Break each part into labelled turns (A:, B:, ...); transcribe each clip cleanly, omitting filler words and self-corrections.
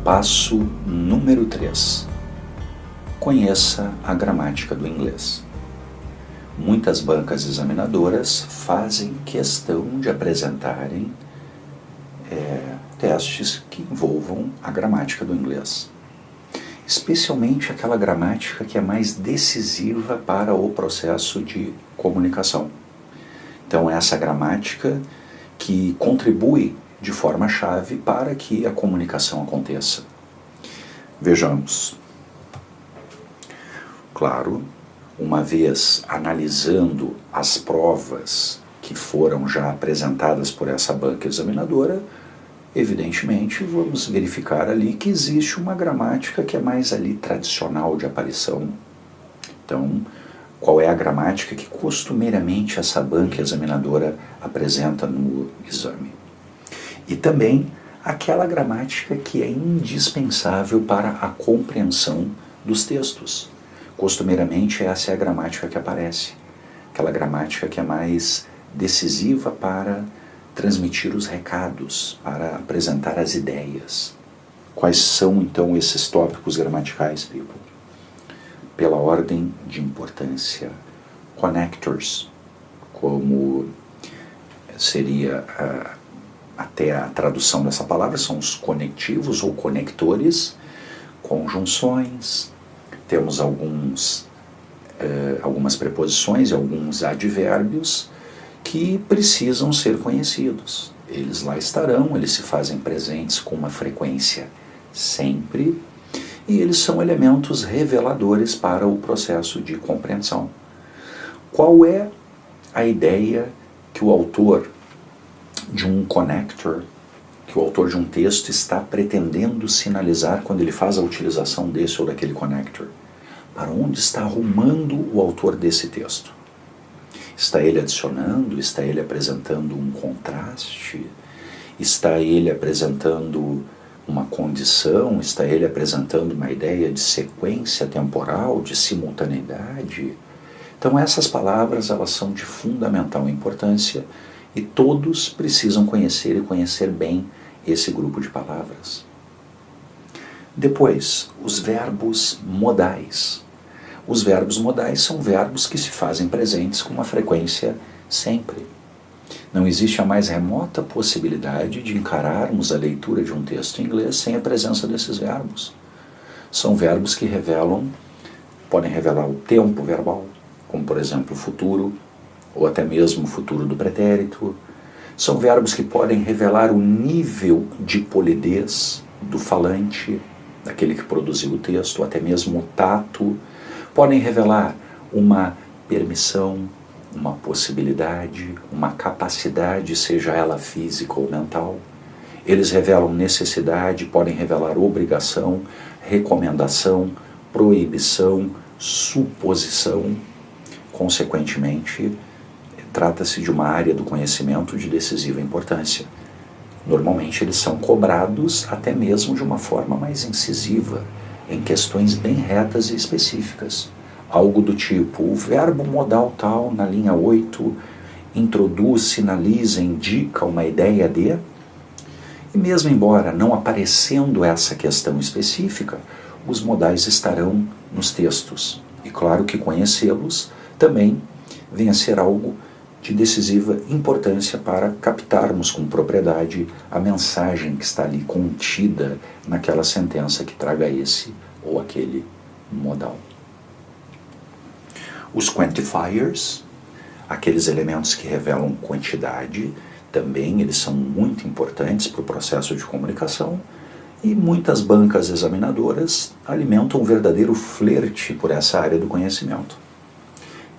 A: Passo número 3. Conheça a gramática do inglês. Muitas bancas examinadoras fazem questão de apresentarem testes que envolvam a gramática do inglês. Especialmente aquela gramática que é mais decisiva para o processo de comunicação. Então, essa gramática que contribui de forma chave para que a comunicação aconteça. Vejamos. Claro, uma vez analisando as provas que foram já apresentadas por essa banca examinadora, evidentemente vamos verificar ali que existe uma gramática que é mais ali tradicional de aparição. Então, qual é a gramática que costumeiramente essa banca examinadora apresenta no exame? E também aquela gramática que é indispensável para a compreensão dos textos. Costumeiramente essa é a gramática que aparece, aquela gramática que é mais decisiva para transmitir os recados, para apresentar as ideias. Quais são então esses tópicos gramaticais, people? Pela ordem de importância. Connectors, como seria até a tradução dessa palavra, são os conectivos ou conectores, conjunções, temos algumas preposições e alguns advérbios que precisam ser conhecidos. Eles lá estarão, eles se fazem presentes com uma frequência sempre, e eles são elementos reveladores para o processo de compreensão. Qual é a ideia que o autor de um connector, que o autor de um texto está pretendendo sinalizar quando ele faz a utilização desse ou daquele connector? Para onde está arrumando o autor desse texto? Está ele adicionando? Está ele apresentando um contraste? Está ele apresentando uma condição? Está ele apresentando uma ideia de sequência temporal, de simultaneidade? Então essas palavras, elas são de fundamental importância e todos precisam conhecer e conhecer bem esse grupo de palavras. Depois, os verbos modais. Os verbos modais são verbos que se fazem presentes com uma frequência sempre. Não existe a mais remota possibilidade de encararmos a leitura de um texto em inglês sem a presença desses verbos. São verbos que podem revelar o tempo verbal, como por exemplo o futuro, ou até mesmo o futuro do pretérito. São verbos que podem revelar o nível de polidez do falante, daquele que produziu o texto, ou até mesmo o tato. Podem revelar uma permissão, uma possibilidade, uma capacidade, seja ela física ou mental. Eles revelam necessidade, podem revelar obrigação, recomendação, proibição, suposição. Consequentemente, trata-se de uma área do conhecimento de decisiva importância. Normalmente eles são cobrados até mesmo de uma forma mais incisiva, em questões bem retas e específicas. Algo do tipo, o verbo modal tal, na linha 8, introduz, sinaliza, indica uma ideia de... E mesmo embora não aparecendo essa questão específica, os modais estarão nos textos. E claro que conhecê-los também vem a ser algo de decisiva importância para captarmos com propriedade a mensagem que está ali contida naquela sentença que traga esse ou aquele modal. Os quantifiers, aqueles elementos que revelam quantidade, também eles são muito importantes para o processo de comunicação e muitas bancas examinadoras alimentam um verdadeiro flerte por essa área do conhecimento.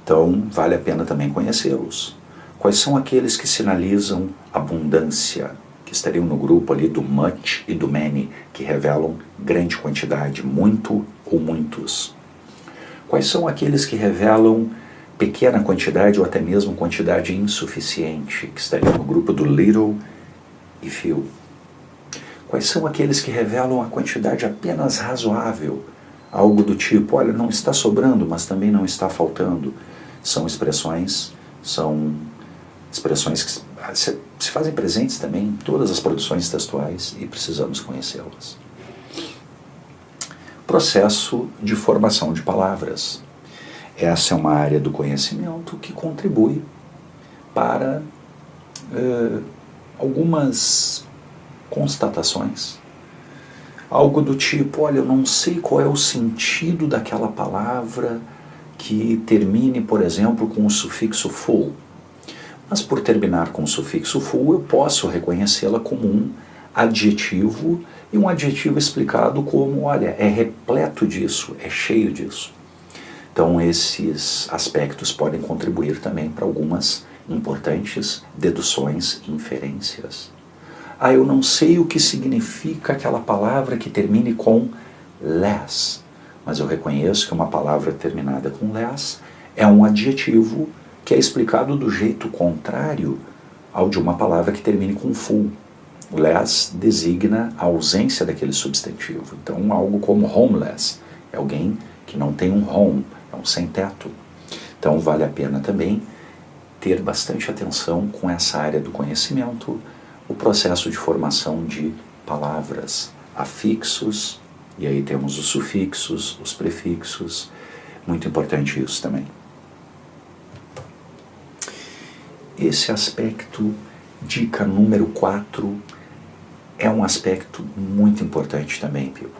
A: Então, vale a pena também conhecê-los. Quais são aqueles que sinalizam abundância, que estariam no grupo ali do much e do many, que revelam grande quantidade, muito ou muitos? Quais são aqueles que revelam pequena quantidade ou até mesmo quantidade insuficiente, que estariam no grupo do little e few? Quais são aqueles que revelam a quantidade apenas razoável, algo do tipo, olha, não está sobrando, mas também não está faltando? São expressões que se fazem presentes também em todas as produções textuais e precisamos conhecê-las. processo de formação de palavras. Essa é uma área do conhecimento que contribui para algumas constatações. Algo do tipo, olha, eu não sei qual é o sentido daquela palavra que termine, por exemplo, com o sufixo full. Mas por terminar com o sufixo full, eu posso reconhecê-la como um adjetivo, e um adjetivo explicado como, olha, é repleto disso, é cheio disso. Então esses aspectos podem contribuir também para algumas importantes deduções e inferências. Ah, eu não sei o que significa aquela palavra que termine com less, mas eu reconheço que uma palavra terminada com less é um adjetivo que é explicado do jeito contrário ao de uma palavra que termine com full. Less designa a ausência daquele substantivo. Então, algo como homeless é alguém que não tem um home, é um sem-teto. Então, vale a pena também ter bastante atenção com essa área do conhecimento, o processo de formação de palavras, afixos, e aí temos os sufixos, os prefixos, muito importante isso também. Esse aspecto, dica número 4, é um aspecto muito importante também, people.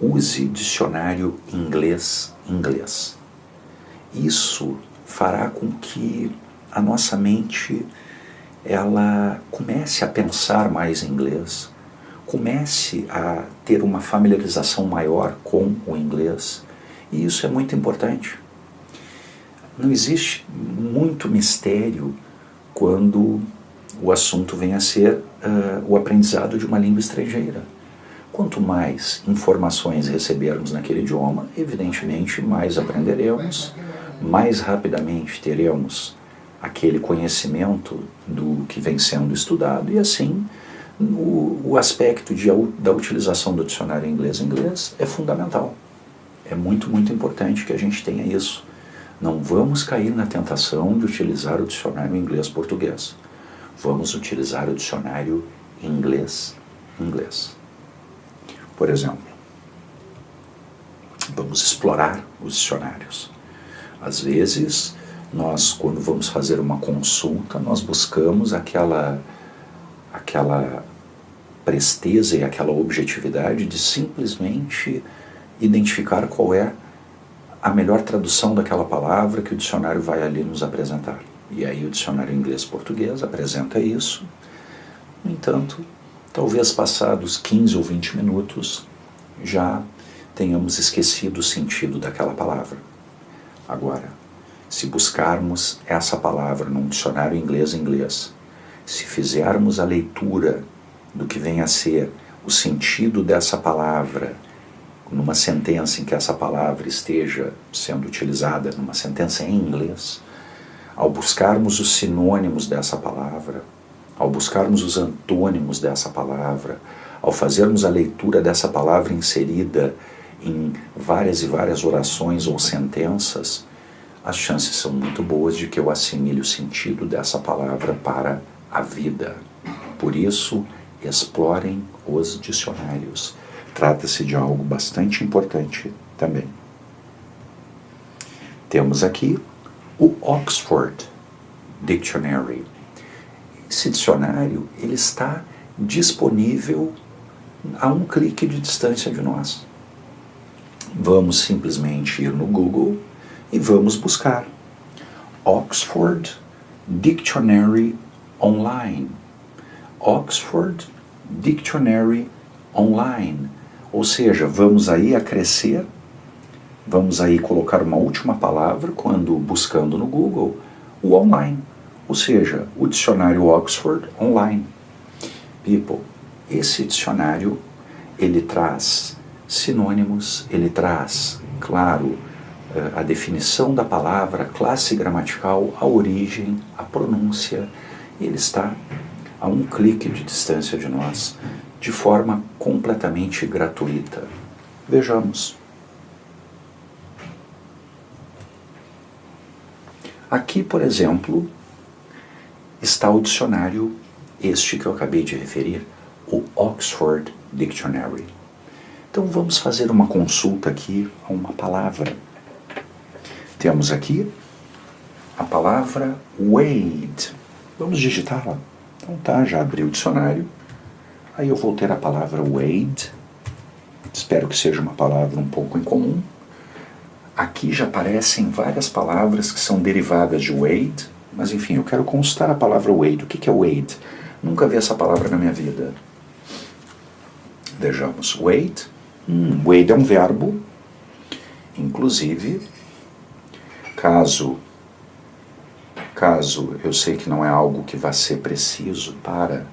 A: Use dicionário inglês. Isso fará com que a nossa mente ela comece a pensar mais em inglês, comece a ter uma familiarização maior com o inglês, e isso é muito importante. Não existe muito mistério quando o assunto vem a ser o aprendizado de uma língua estrangeira. Quanto mais informações recebermos naquele idioma, evidentemente mais aprenderemos, mais rapidamente teremos aquele conhecimento do que vem sendo estudado, e assim o aspecto da utilização do dicionário inglês é fundamental. É muito, muito importante que a gente tenha isso. Não vamos cair na tentação de utilizar o dicionário inglês-português. Vamos utilizar o dicionário inglês. Por exemplo, vamos explorar os dicionários. Às vezes, nós, quando vamos fazer uma consulta, nós buscamos aquela presteza e aquela objetividade de simplesmente identificar qual é a melhor tradução daquela palavra que o dicionário vai ali nos apresentar. E aí o dicionário inglês-português apresenta isso. No entanto, talvez passados 15 ou 20 minutos, já tenhamos esquecido o sentido daquela palavra. Agora, se buscarmos essa palavra num dicionário inglês, se fizermos a leitura do que vem a ser o sentido dessa palavra numa sentença em que essa palavra esteja sendo utilizada, numa sentença em inglês, ao buscarmos os sinônimos dessa palavra, ao buscarmos os antônimos dessa palavra, ao fazermos a leitura dessa palavra inserida em várias e várias orações ou sentenças, as chances são muito boas de que eu assimile o sentido dessa palavra para a vida. Por isso, explorem os dicionários. Trata-se de algo bastante importante também. Temos aqui o Oxford Dictionary. Esse dicionário ele está disponível a um clique de distância de nós. Vamos simplesmente ir no Google e vamos buscar Oxford Dictionary Online. Oxford Dictionary Online. Ou seja, vamos aí acrescer, vamos aí colocar uma última palavra quando buscando no Google, o online. Ou seja, o dicionário Oxford Online. People, esse dicionário, ele traz sinônimos, ele traz, claro, a definição da palavra, a classe gramatical, a origem, a pronúncia. Ele está a um clique de distância de nós, de forma completamente gratuita. Vejamos. Aqui, por exemplo, está o dicionário, este que eu acabei de referir, o Oxford Dictionary. Então vamos fazer uma consulta aqui a uma palavra. Temos aqui a palavra wade. Vamos digitá-la. Então tá, já abri o dicionário. Aí eu vou ter a palavra wade. Espero que seja uma palavra um pouco incomum. Aqui já aparecem várias palavras que são derivadas de wade, mas enfim, eu quero consultar a palavra wade. O que é wade? Nunca vi essa palavra na minha vida. Vejamos, wade. Wade é um verbo. Inclusive, caso eu sei que não é algo que vai ser preciso para...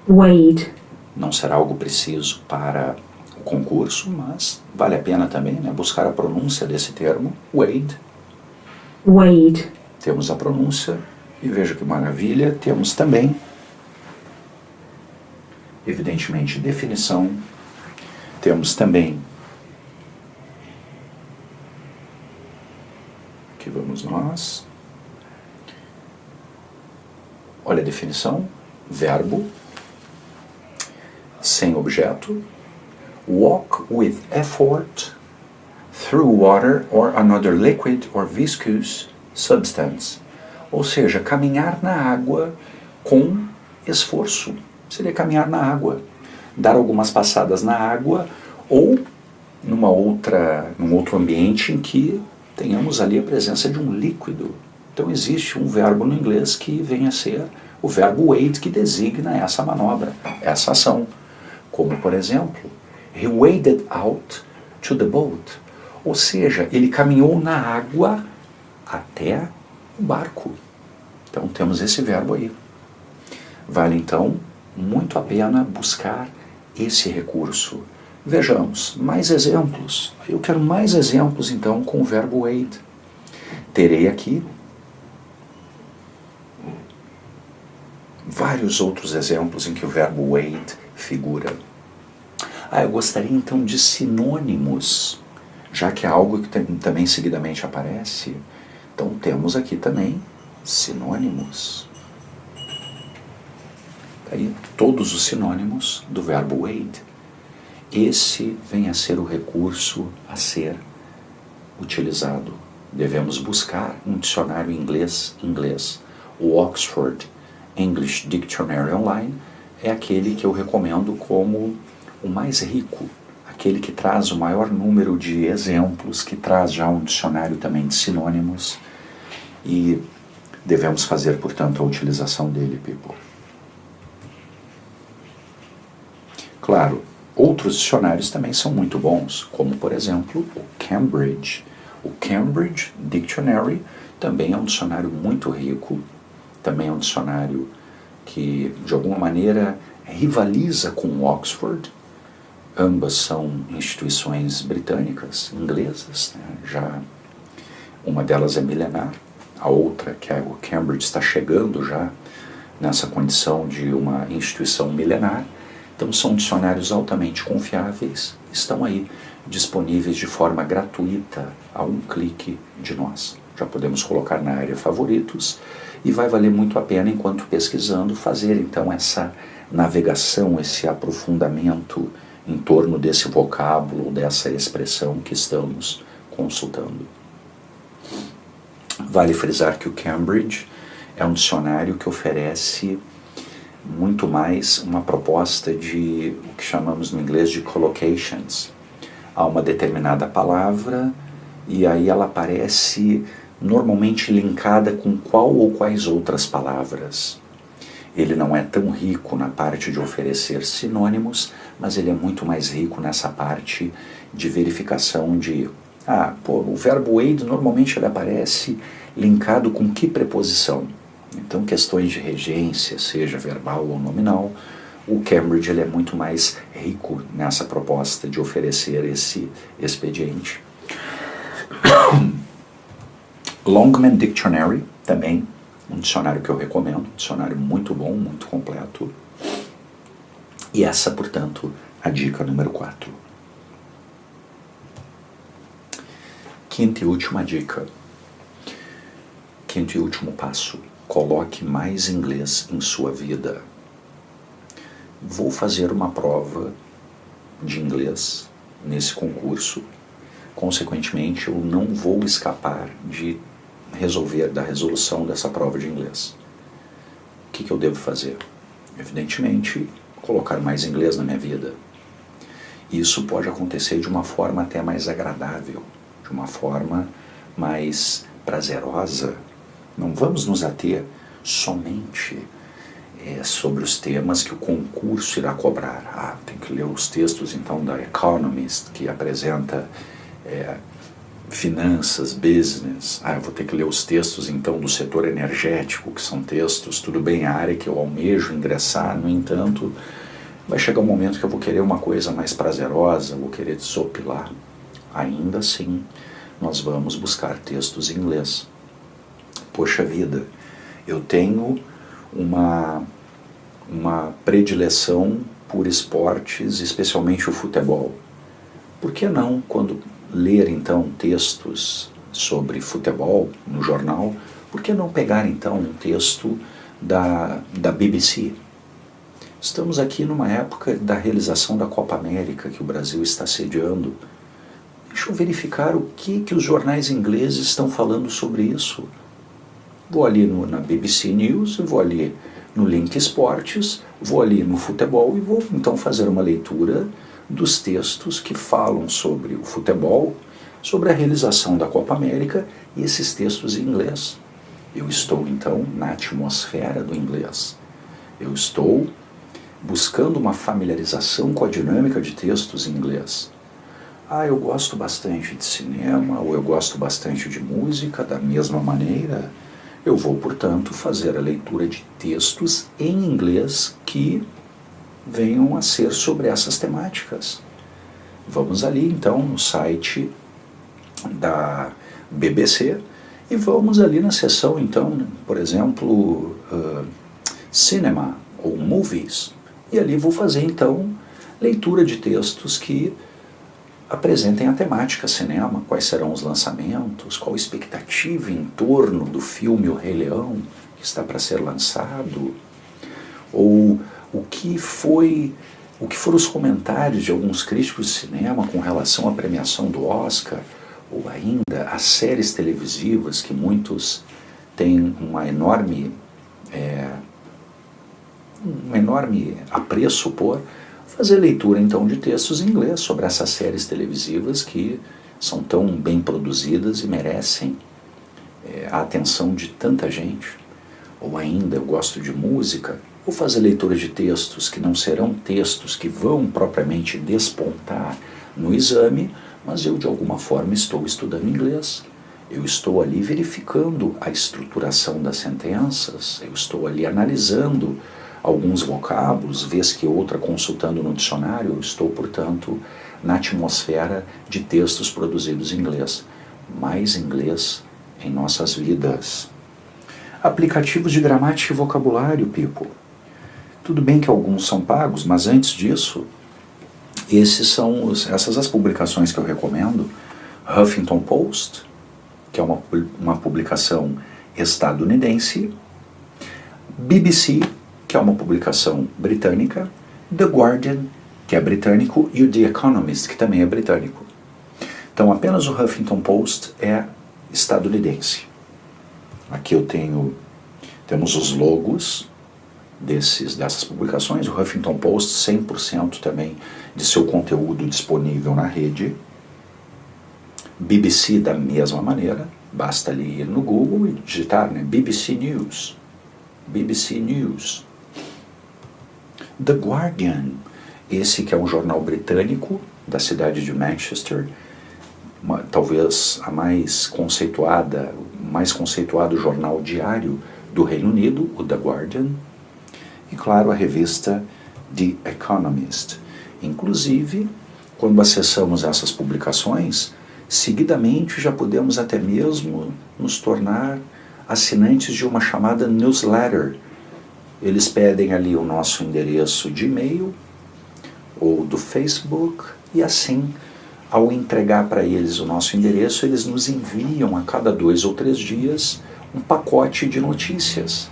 B: Wade.
A: Não será algo preciso para o concurso, mas vale a pena também, né, buscar a pronúncia desse termo, wade.
B: Wade.
A: Temos a pronúncia, e veja que maravilha, temos também, evidentemente, definição, temos também, aqui vamos nós, olha a definição, verbo, sem objeto, walk with effort through water or another liquid or viscous substance. Ou seja, caminhar na água com esforço. Seria caminhar na água. Dar algumas passadas na água ou num outro ambiente em que tenhamos ali a presença de um líquido. Então existe um verbo no inglês que vem a ser o verbo wade, que designa essa manobra, essa ação. Como, por exemplo, he waded out to the boat. Ou seja, ele caminhou na água até o barco. Então temos esse verbo aí. Vale então muito a pena buscar esse recurso. Vejamos, mais exemplos. Eu quero mais exemplos então com o verbo wade. Terei aqui vários outros exemplos em que o verbo wade figura. Eu gostaria então de sinônimos, já que é algo que também seguidamente aparece. Então temos aqui também sinônimos. Aí todos os sinônimos do verbo wade. Esse vem a ser o recurso a ser utilizado. Devemos buscar um dicionário inglês. O Oxford English Dictionary Online é aquele que eu recomendo como o mais rico, aquele que traz o maior número de exemplos, que traz já um dicionário também de sinônimos, e devemos fazer, portanto, a utilização dele, people. Claro, outros dicionários também são muito bons, como, por exemplo, o Cambridge. O Cambridge Dictionary também é um dicionário muito rico, também é um dicionário que, de alguma maneira, rivaliza com o Oxford. Ambas são instituições britânicas, inglesas, né? Já uma delas é milenar, a outra, que é o Cambridge, está chegando já nessa condição de uma instituição milenar. Então são dicionários altamente confiáveis, estão aí disponíveis de forma gratuita a um clique de nós. Já podemos colocar na área favoritos e vai valer muito a pena, enquanto pesquisando, fazer então essa navegação, esse aprofundamento em torno desse vocábulo, dessa expressão que estamos consultando. Vale frisar que o Cambridge é um dicionário que oferece muito mais uma proposta de o que chamamos no inglês de collocations. Há uma determinada palavra e aí ela aparece normalmente linkada com qual ou quais outras palavras. Ele não é tão rico na parte de oferecer sinônimos, mas ele é muito mais rico nessa parte de verificação de o verbo wade normalmente ele aparece linkado com que preposição? Então questões de regência, seja verbal ou nominal, o Cambridge ele é muito mais rico nessa proposta de oferecer esse expediente. Longman Dictionary, também um dicionário que eu recomendo, um dicionário muito bom, muito completo. E essa, portanto, a dica número 4. Quinta e última dica. Quinto e último passo. Coloque mais inglês em sua vida. Vou fazer uma prova de inglês nesse concurso, consequentemente eu não vou escapar da resolução dessa prova de inglês. O que eu devo fazer? Evidentemente, colocar mais inglês na minha vida. Isso pode acontecer de uma forma até mais agradável, de uma forma mais prazerosa. Não vamos nos ater somente sobre os temas que o concurso irá cobrar. Tem que ler os textos então da Economist, que apresenta finanças, business. Eu vou ter que ler os textos então do setor energético, que são textos, tudo bem, a área que eu almejo ingressar, no entanto, vai chegar um momento que eu vou querer uma coisa mais prazerosa, vou querer desopilar. Ainda assim, nós vamos buscar textos em inglês. Poxa vida, eu tenho uma predileção por esportes, especialmente o futebol. Por que não, quando ler então textos sobre futebol no jornal, por que não pegar então um texto da BBC? Estamos aqui numa época da realização da Copa América, que o Brasil está sediando. Deixa eu verificar o que os jornais ingleses estão falando sobre isso. Vou ali na BBC News, vou ali no Link Esportes, vou ali no futebol e vou então fazer uma leitura dos textos que falam sobre o futebol, sobre a realização da Copa América e esses textos em inglês. Eu estou então na atmosfera do inglês. Eu estou buscando uma familiarização com a dinâmica de textos em inglês. Eu gosto bastante de cinema, ou eu gosto bastante de música, da mesma maneira. Eu vou, portanto, fazer a leitura de textos em inglês que venham a ser sobre essas temáticas. Vamos ali, então, no site da BBC e vamos ali na seção, então, por exemplo, Cinema ou Movies. E ali vou fazer, então, leitura de textos que apresentem a temática cinema, quais serão os lançamentos, qual a expectativa em torno do filme O Rei Leão, que está para ser lançado, ou o que foram os comentários de alguns críticos de cinema com relação à premiação do Oscar, ou ainda as séries televisivas que muitos têm um enorme apreço por. Fazer leitura então de textos em inglês sobre essas séries televisivas que são tão bem produzidas e merecem a atenção de tanta gente. Ou ainda, eu gosto de música, vou fazer leitura de textos que não serão textos que vão propriamente despontar no exame, mas eu de alguma forma estou estudando inglês. Eu estou ali verificando a estruturação das sentenças, eu estou ali analisando alguns vocábulos, vez que outra consultando no dicionário. Eu estou, portanto, na atmosfera de textos produzidos em inglês. Mais inglês em nossas vidas. Aplicativos de gramática e vocabulário, people. Tudo bem que alguns são pagos, mas antes disso, essas as publicações que eu recomendo. Huffington Post, que é uma publicação estadunidense. BBC, que é uma publicação britânica. The Guardian, que é britânico, e o The Economist, que também é britânico. Então apenas o Huffington Post é estadunidense. Aqui temos os logos dessas publicações. O Huffington Post, 100% também de seu conteúdo disponível na rede. BBC da mesma maneira, basta ali ir no Google e digitar, BBC News. BBC News. The Guardian, esse que é um jornal britânico da cidade de Manchester, talvez o mais conceituado jornal diário do Reino Unido, o The Guardian, e claro a revista The Economist. Inclusive, quando acessamos essas publicações, seguidamente já podemos até mesmo nos tornar assinantes de uma chamada newsletter. Eles pedem ali o nosso endereço de e-mail ou do Facebook e assim, ao entregar para eles o nosso endereço, eles nos enviam a cada 2 ou 3 dias um pacote de notícias.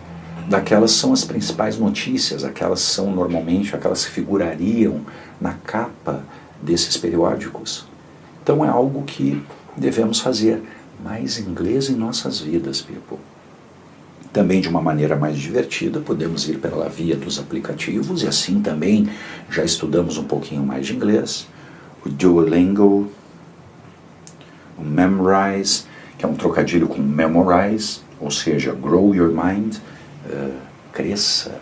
A: Daquelas são as principais notícias, aquelas são normalmente aquelas que figurariam na capa desses periódicos. Então é algo que devemos fazer. Mais inglês em nossas vidas, people. Também de uma maneira mais divertida, podemos ir pela via dos aplicativos e assim também já estudamos um pouquinho mais de inglês. O Duolingo, o Memrise, que é um trocadilho com memorize, ou seja, grow your mind, cresça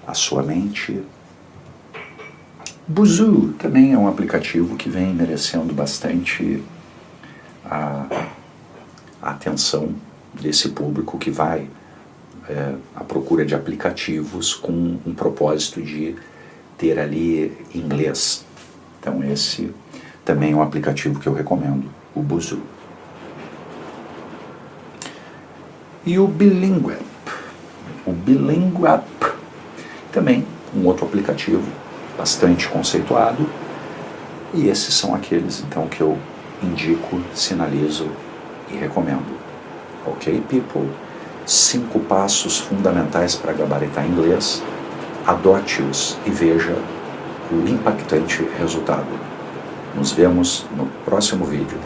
A: a sua mente. Busuu também é um aplicativo que vem merecendo bastante a atenção desse público que vai à procura de aplicativos com um propósito de ter ali inglês. Então esse também é um aplicativo que eu recomendo, o Busuu. E o Bilinguapp. O Bilinguapp também um outro aplicativo bastante conceituado. E esses são aqueles então que eu indico, sinalizo e recomendo. Ok, people? 5 passos fundamentais para gabaritar inglês. Adote-os e veja o impactante resultado. Nos vemos no próximo vídeo.